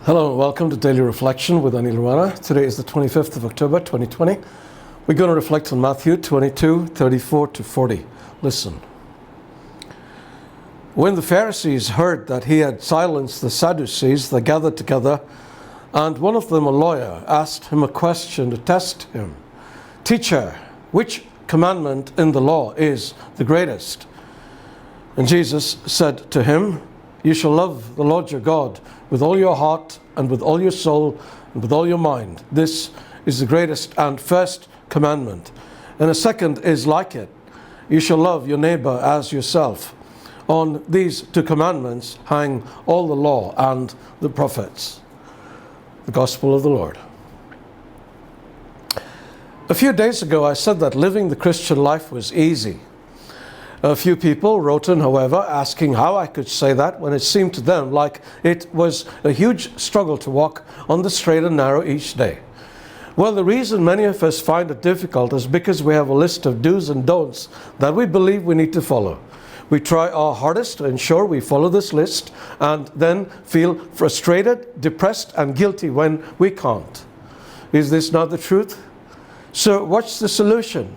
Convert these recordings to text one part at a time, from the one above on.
Hello and welcome to Daily Reflection with Aneel Aranha. Today is the 25th of October 2020. We're going to reflect on Matthew 22:34-40. Listen. When the Pharisees heard that he had silenced the Sadducees, they gathered together, and one of them, a lawyer, asked him a question to test him. "Teacher, which commandment in the law is the greatest?" And Jesus said to him, "You shall love the Lord your God with all your heart and with all your soul and with all your mind. This is the greatest and first commandment. And a second is like it. You shall love your neighbor as yourself. On these two commandments hang all the law and the prophets." The Gospel of the Lord. A few days ago I said that living the Christian life was easy. A few people wrote in, however, asking how I could say that when it seemed to them like it was a huge struggle to walk on the straight and narrow each day. Well, the reason many of us find it difficult is because we have a list of do's and don'ts that we believe we need to follow. We try our hardest to ensure we follow this list and then feel frustrated, depressed, and guilty when we can't. Is this not the truth? So what's the solution?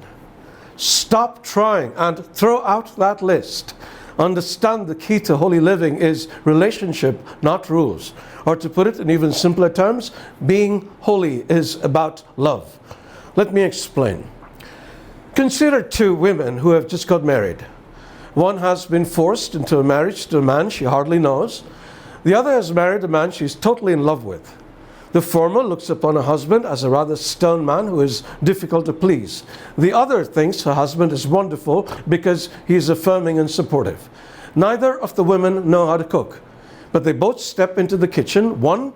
Stop trying and throw out that list. Understand the key to holy living is relationship, not rules. Or to put it in even simpler terms, being holy is about love. Let me explain. Consider two women who have just got married. One has been forced into a marriage to a man she hardly knows. The other has married a man she's totally in love with. The former looks upon her husband as a rather stern man who is difficult to please. The other thinks her husband is wonderful because he is affirming and supportive. Neither of the women know how to cook, but they both step into the kitchen, one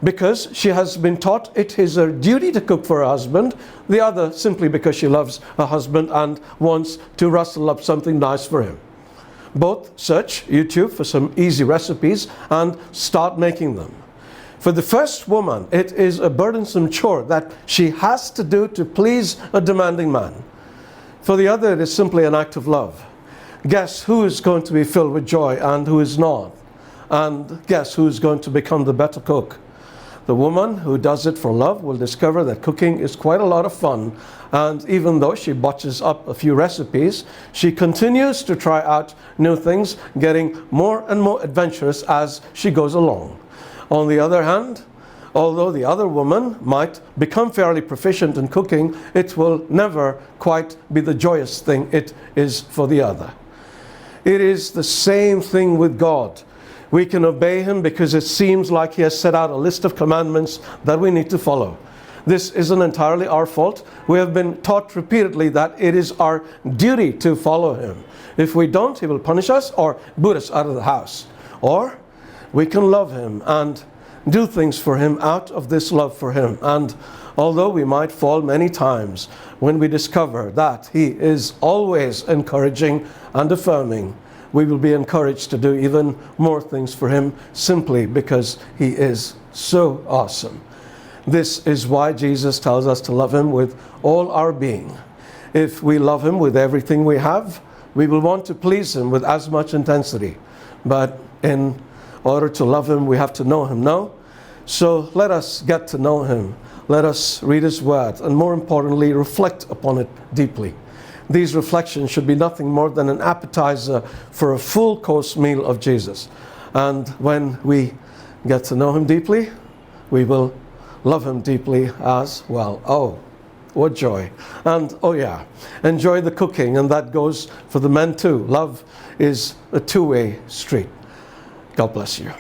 because she has been taught it is her duty to cook for her husband, the other simply because she loves her husband and wants to rustle up something nice for him. Both search YouTube for some easy recipes and start making them. For the first woman, it is a burdensome chore that she has to do to please a demanding man. For the other, it is simply an act of love. Guess who is going to be filled with joy and who is not? And guess who is going to become the better cook? The woman who does it for love will discover that cooking is quite a lot of fun, and even though she botches up a few recipes, she continues to try out new things, getting more and more adventurous as she goes along. On the other hand, although the other woman might become fairly proficient in cooking, it will never quite be the joyous thing it is for the other. It is the same thing with God. We can obey Him because it seems like He has set out a list of commandments that we need to follow. This isn't entirely our fault. We have been taught repeatedly that it is our duty to follow Him. If we don't, He will punish us or boot us out of the house. Or we can love Him and do things for Him out of this love for Him. And although we might fall many times, when we discover that He is always encouraging and affirming, we will be encouraged to do even more things for Him simply because He is so awesome. This is why Jesus tells us to love Him with all our being. If we love Him with everything we have, we will want to please Him with as much intensity. But in order to love Him, we have to know Him now. So let us get to know Him. Let us read His Word, and more importantly, reflect upon it deeply. These reflections should be nothing more than an appetizer for a full course meal of Jesus. And when we get to know Him deeply, we will love Him deeply as well. Oh, what joy. And oh yeah, enjoy the cooking, and that goes for the men too. Love is a two-way street. God bless you.